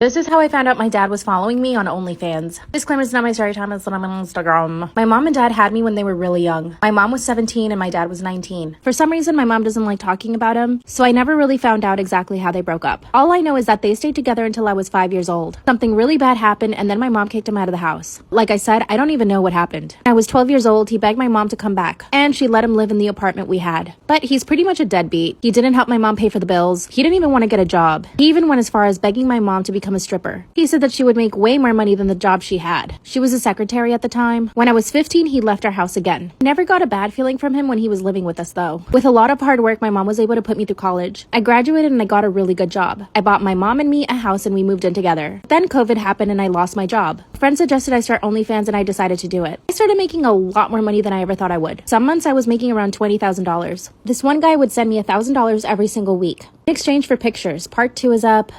This is how I found out my dad was following me on OnlyFans. Disclaimer, it's not my story time, it's not on Instagram. My mom and dad had me when they were really young. My mom was 17 and my dad was 19. For some reason, my mom doesn't like talking about him, so I never really found out exactly how they broke up. All I know is that they stayed together until I was 5 years old. Something really bad happened and then my mom kicked him out of the house. Like I said, I don't even know what happened. I was 12 years old, he begged my mom to come back, and she let him live in the apartment we had. But he's pretty much a deadbeat. He didn't help my mom pay for the bills. He didn't even want to get a job. He even went as far as begging my mom to become a stripper. He said that she would make way more money than the job she had. She was a secretary at the time. When I was 15, he left our house again. I never got a bad feeling from him when he was living with us though. With a lot of hard work, my mom was able to put me through college. I graduated and I got a really good job. I bought my mom and me a house and we moved in together. Then COVID happened and I lost my job. Friends suggested I start OnlyFans and I decided to do it. I started making a lot more money than I ever thought I would. Some months I was making around $20,000. This one guy would send me $1,000 every single week in exchange for pictures. Part 2 is up.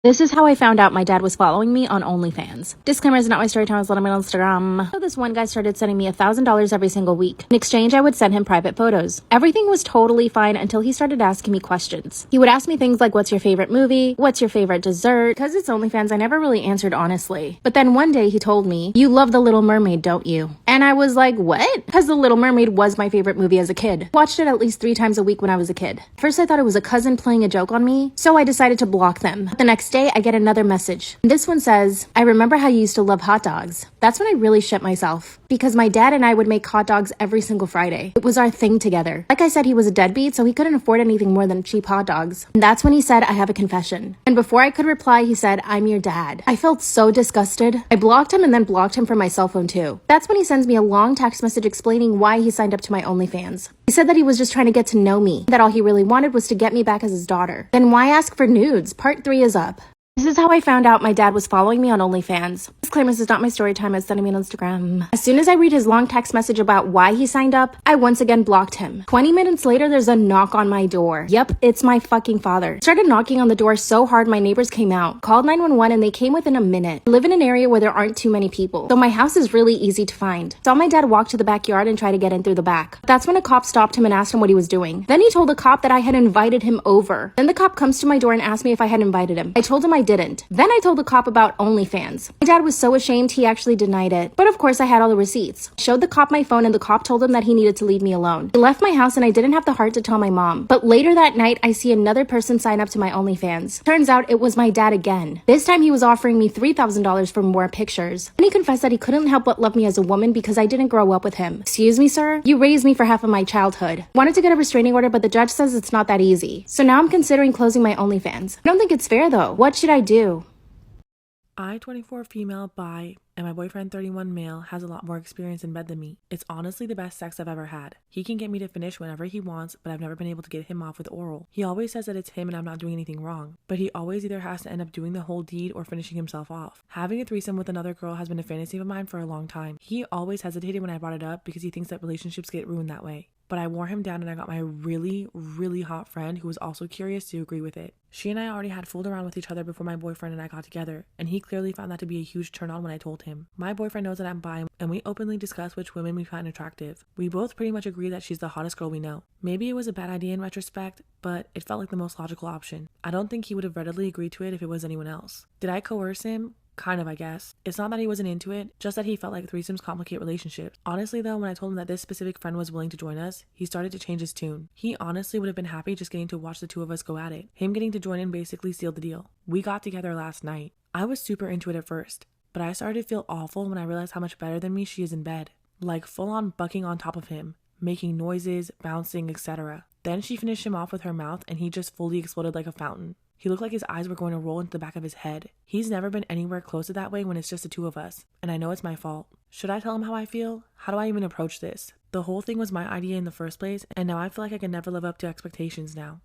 This is how I found out my dad was following me on OnlyFans. Disclaimer, is not my story time, it's on my Instagram. So this one guy started sending me $1,000 every single week. In exchange, I would send him private photos. Everything was totally fine until he started asking me questions. He would ask me things like, what's your favorite movie? What's your favorite dessert? Because it's OnlyFans, I never really answered honestly. But then one day he told me, you love The Little Mermaid, don't you? And I was like, what? Because The Little Mermaid was my favorite movie as a kid. Watched it at least 3 times a week when I was a kid. First I thought it was a cousin playing a joke on me, so I decided to block them. The next day, I get another message. This one says, I remember how you used to love hot dogs. That's when I really shit myself. Because my dad and I would make hot dogs every single Friday. It was our thing together. Like I said, he was a deadbeat, so he couldn't afford anything more than cheap hot dogs. And that's when he said, I have a confession. And before I could reply, he said, I'm your dad. I felt so disgusted. I blocked him and then blocked him from my cell phone too. That's when he sends me a long text message explaining why he signed up to my OnlyFans. He said that he was just trying to get to know me, that all he really wanted was to get me back as his daughter. Then why ask for nudes? Part 3 is up. This is how I found out my dad was following me on OnlyFans. Disclaimer, this is not my story time, it's sending me on Instagram. As soon as I read his long text message about why he signed up, I once again blocked him. 20 minutes later, there's a knock on my door. Yep, it's my fucking father. Started knocking on the door so hard my neighbors came out. Called 911 and they came within a minute. I live in an area where there aren't too many people, so my house is really easy to find. Saw my dad walk to the backyard and try to get in through the back. That's when a cop stopped him and asked him what he was doing. Then he told the cop that I had invited him over. Then the cop comes to my door and asked me if I had invited him. I told him I didn't. Then I told the cop about OnlyFans. My dad was so ashamed he actually denied it. But of course I had all the receipts. Showed the cop my phone and the cop told him that he needed to leave me alone. He left my house and I didn't have the heart to tell my mom. But later that night I see another person sign up to my OnlyFans. Turns out it was my dad again. This time he was offering me $3,000 for more pictures. And he confessed that he couldn't help but love me as a woman because I didn't grow up with him. Excuse me, sir? You raised me for half of my childhood. Wanted to get a restraining order but the judge says it's not that easy. So now I'm considering closing my OnlyFans. I don't think it's fair though. What should I do? I, 24 female, bi, and my boyfriend, 31 male, has a lot more experience in bed than me. It's honestly the best sex I've ever had. He can get me to finish whenever he wants, but I've never been able to get him off with oral. He always says that it's him and I'm not doing anything wrong, but he always either has to end up doing the whole deed or finishing himself off. Having a threesome with another girl has been a fantasy of mine for a long time. He always hesitated when I brought it up because he thinks that relationships get ruined that way. But I wore him down and I got my really hot friend who was also curious to agree with it. She and I already had fooled around with each other before my boyfriend and I got together, and he clearly found that to be a huge turn on when I told him. My boyfriend knows that I'm bi, and we openly discuss which women we find attractive. We both pretty much agree that she's the hottest girl we know. Maybe it was a bad idea in retrospect, but it felt like the most logical option. I don't think he would have readily agreed to it if it was anyone else. Did I coerce him? Kind of, I guess. It's not that he wasn't into it, just that he felt like threesomes complicate relationships. Honestly though, when I told him that this specific friend was willing to join us, he started to change his tune. He honestly would have been happy just getting to watch the two of us go at it. Him getting to join in basically sealed the deal. We got together last night. I was super into it at first, but I started to feel awful when I realized how much better than me she is in bed. Like full on bucking on top of him, making noises, bouncing, etc. Then she finished him off with her mouth and he just fully exploded like a fountain. He looked like his eyes were going to roll into the back of his head. He's never been anywhere close to that way when it's just the two of us, and I know it's my fault. Should I tell him how I feel? How do I even approach this? The whole thing was my idea in the first place, and now I feel like I can never live up to expectations now.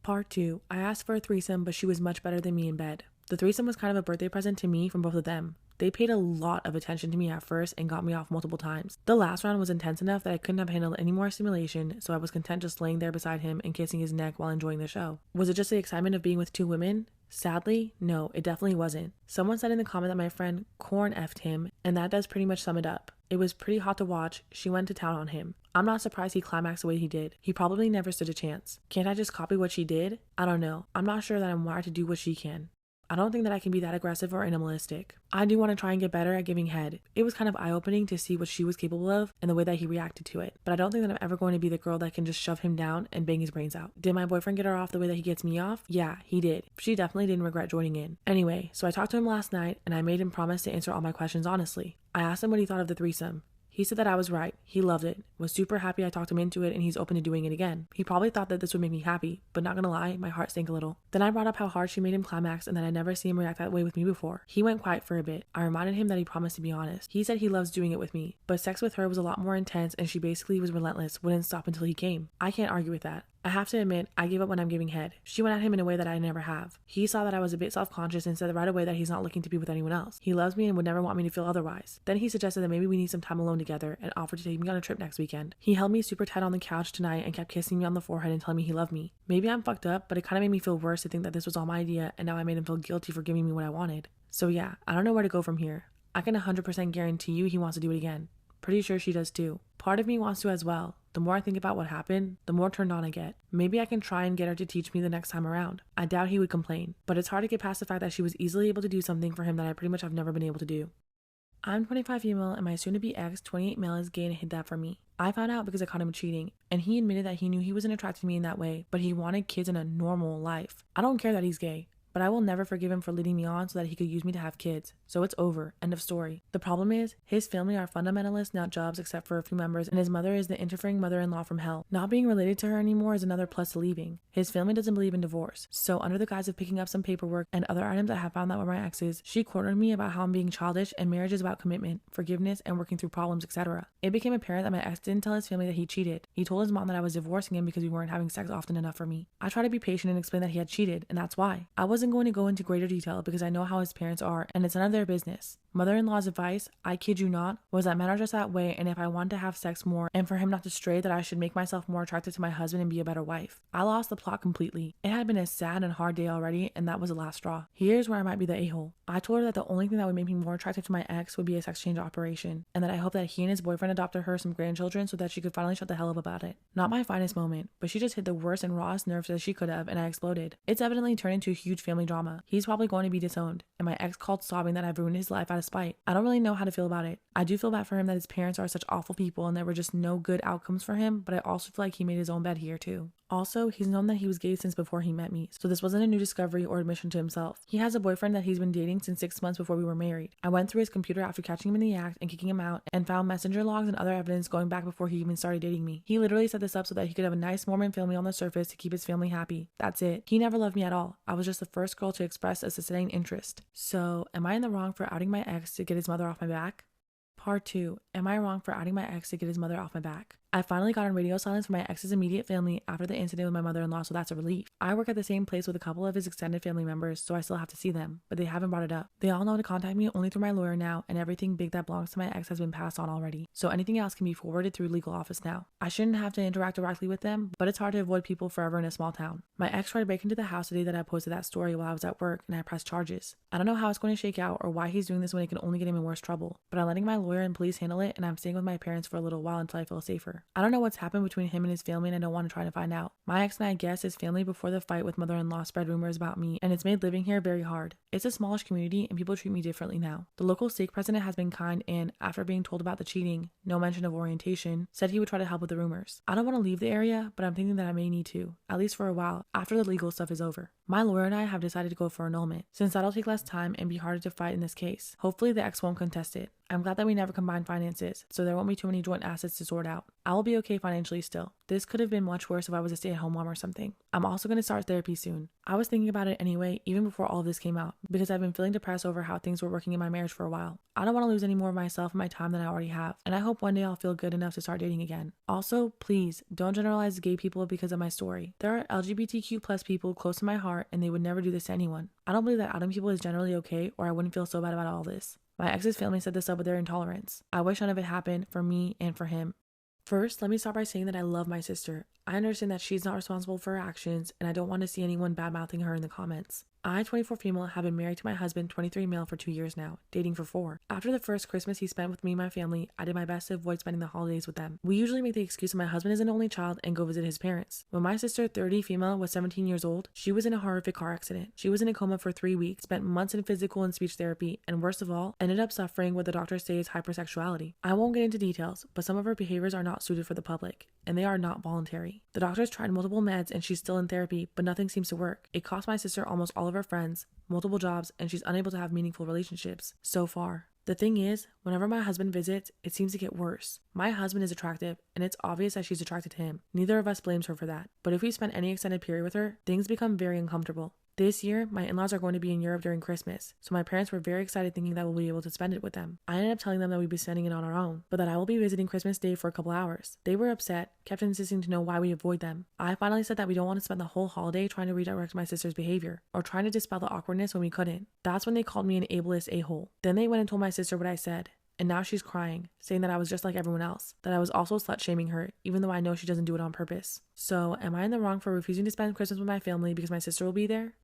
Part 2. I asked for a threesome, but she was much better than me in bed. The threesome was kind of a birthday present to me from both of them. They paid a lot of attention to me at first and got me off multiple times. The last round was intense enough that I couldn't have handled any more stimulation, so I was content just laying there beside him and kissing his neck while enjoying the show. Was it just the excitement of being with 2 women? Sadly, no, it definitely wasn't. Someone said in the comment that my friend corn effed him, and that does pretty much sum it up. It was pretty hot to watch. She went to town on him. I'm not surprised he climaxed the way he did. He probably never stood a chance. Can't I just copy what she did? I don't know. I'm not sure that I'm wired to do what she can. I don't think that I can be that aggressive or animalistic. I do want to try and get better at giving head. It was kind of eye-opening to see what she was capable of and the way that he reacted to it. But I don't think that I'm ever going to be the girl that can just shove him down and bang his brains out. Did my boyfriend get her off the way that he gets me off? Yeah, he did. She definitely didn't regret joining in. Anyway, so I talked to him last night and I made him promise to answer all my questions honestly. I asked him what he thought of the threesome. He said that I was right. He loved it, was super happy I talked him into it, and he's open to doing it again. He probably thought that this would make me happy, but not gonna lie, my heart sank a little. Then I brought up how hard she made him climax and that I'd never seen him react that way with me before. He went quiet for a bit. I reminded him that he promised to be honest. He said he loves doing it with me, but sex with her was a lot more intense and she basically was relentless, wouldn't stop until he came. I can't argue with that. I have to admit, I gave up when I'm giving head. She went at him in a way that I never have. He saw that I was a bit self-conscious and said right away that he's not looking to be with anyone else. He loves me and would never want me to feel otherwise. Then he suggested that maybe we need some time alone together and offered to take me on a trip next weekend. He held me super tight on the couch tonight and kept kissing me on the forehead and telling me he loved me. Maybe I'm fucked up, but it kind of made me feel worse to think that this was all my idea and now I made him feel guilty for giving me what I wanted. So yeah, I don't know where to go from here. I can 100% guarantee you he wants to do it again. Pretty sure she does too. Part of me wants to as well. The more I think about what happened, the more turned on I get. Maybe I can try and get her to teach me the next time around. I doubt he would complain, but it's hard to get past the fact that she was easily able to do something for him that I pretty much have never been able to do. I'm 25 female and my soon-to-be ex, 28 male, is gay and hid that from me. I found out because I caught him cheating, and he admitted that he knew he wasn't attracted to me in that way, but he wanted kids in a normal life. I don't care that he's gay, but I will never forgive him for leading me on so that he could use me to have kids. So it's over. End of story. The problem is, his family are fundamentalists, not jobs, except for a few members, and his mother is the interfering mother-in-law from hell. Not being related to her anymore is another plus to leaving. His family doesn't believe in divorce. So under the guise of picking up some paperwork and other items I have found that were my ex's, she cornered me about how I'm being childish and marriage is about commitment, forgiveness, and working through problems, etc. It became apparent that my ex didn't tell his family that he cheated. He told his mom that I was divorcing him because we weren't having sex often enough for me. I tried to be patient and explain that he had cheated, and that's why. I wasn't going to go into greater detail because I know how his parents are, and it's none of their business. Mother-in-law's advice, I kid you not, was that men are just that way, and if I want to have sex more and for him not to stray, that I should make myself more attractive to my husband and be a better wife. I lost the plot completely. It had been a sad and hard day already, and that was the last straw. Here's where I might be the a-hole. I told her that the only thing that would make me more attractive to my ex would be a sex change operation, and that I hope that he and his boyfriend adopted her some grandchildren so that she could finally shut the hell up about it. Not my finest moment, but she just hit the worst and rawest nerves that she could have, and I exploded. It's evidently turned into a huge family drama. He's probably going to be disowned, and my ex called sobbing that I've ruined his life out of spite. I don't really know how to feel about it. I do feel bad for him that his parents are such awful people and there were just no good outcomes for him, but I also feel like he made his own bed here too. Also, he's known that he was gay since before he met me, so this wasn't a new discovery or admission to himself. He has a boyfriend that he's been dating since 6 months before we were married. I went through his computer after catching him in the act and kicking him out and found messenger logs and other evidence going back before he even started dating me. He literally set this up so that he could have a nice Mormon family on the surface to keep his family happy. That's it. He never loved me at all. I was just the first girl to express a sustained interest. So, am I in the wrong for outing my ex to get his mother off my back? Part 2. Am I wrong for outing my ex to get his mother off my back? I finally got on radio silence for my ex's immediate family after the incident with my mother-in-law, so that's a relief. I work at the same place with a couple of his extended family members, so I still have to see them, but they haven't brought it up. They all know to contact me only through my lawyer now, and everything big that belongs to my ex has been passed on already, so anything else can be forwarded through legal office now. I shouldn't have to interact directly with them, but it's hard to avoid people forever in a small town. My ex tried to break into the house the day that I posted that story while I was at work, and I pressed charges. I don't know how it's going to shake out or why he's doing this when it can only get him in worse trouble, but I'm letting my lawyer and police handle it, and I'm staying with my parents for a little while until I feel safer. I don't know what's happened between him and his family, and I don't want to try to find out. My ex and I guess his family before the fight with mother-in-law spread rumors about me, and it's made living here very hard. It's a smallish community and people treat me differently now. The local stake president has been kind and, after being told about the cheating, no mention of orientation, said he would try to help with the rumors. I don't want to leave the area, but I'm thinking that I may need to, at least for a while, after the legal stuff is over. My lawyer and I have decided to go for annulment, since that'll take less time and be harder to fight in this case. Hopefully the ex won't contest it. I'm glad that we never combined finances, so there won't be too many joint assets to sort out. I will be okay financially still. This could have been much worse if I was a stay-at-home mom or something. I'm also going to start therapy soon. I was thinking about it anyway, even before all of this came out, because I've been feeling depressed over how things were working in my marriage for a while. I don't want to lose any more of myself and my time than I already have, and I hope one day I'll feel good enough to start dating again. Also, please, don't generalize gay people because of my story. There are LGBTQ plus people close to my heart, and they would never do this to anyone. I don't believe that outing people is generally okay, or I wouldn't feel so bad about all this. My ex's family set this up with their intolerance. I wish none of it happened for me and for him. First, let me start by saying that I love my sister. I understand that she's not responsible for her actions, and I don't want to see anyone bad-mouthing her in the comments. I, 24 female, have been married to my husband, 23 male, for 2 years now, dating for 4. After the first Christmas he spent with me and my family, I did my best to avoid spending the holidays with them. We usually make the excuse that my husband is an only child and go visit his parents. When my sister, 30 female, was 17 years old, she was in a horrific car accident. She was in a coma for 3 weeks, spent months in physical and speech therapy, and worst of all, ended up suffering what the doctors say is hypersexuality. I won't get into details, but some of her behaviors are not suited for the public, and they are not voluntary. The doctors tried multiple meds and she's still in therapy, but nothing seems to work. It cost my sister almost all of her friends, multiple jobs, and she's unable to have meaningful relationships so far. The thing is, whenever my husband visits, it seems to get worse. My husband is attractive, and it's obvious that she's attracted to him. Neither of us blames her for that. But if we spend any extended period with her, things become very uncomfortable. This year, my in-laws are going to be in Europe during Christmas, so my parents were very excited thinking that we'll be able to spend it with them. I ended up telling them that we'd be spending it on our own, but that I will be visiting Christmas Day for a couple hours. They were upset, kept insisting to know why we avoid them. I finally said that we don't want to spend the whole holiday trying to redirect my sister's behavior, or trying to dispel the awkwardness when we couldn't. That's when they called me an ableist a-hole. Then they went and told my sister what I said. And now she's crying, saying that I was just like everyone else, that I was also slut-shaming her, even though I know she doesn't do it on purpose. So, am I in the wrong for refusing to spend Christmas with my family because my sister will be there?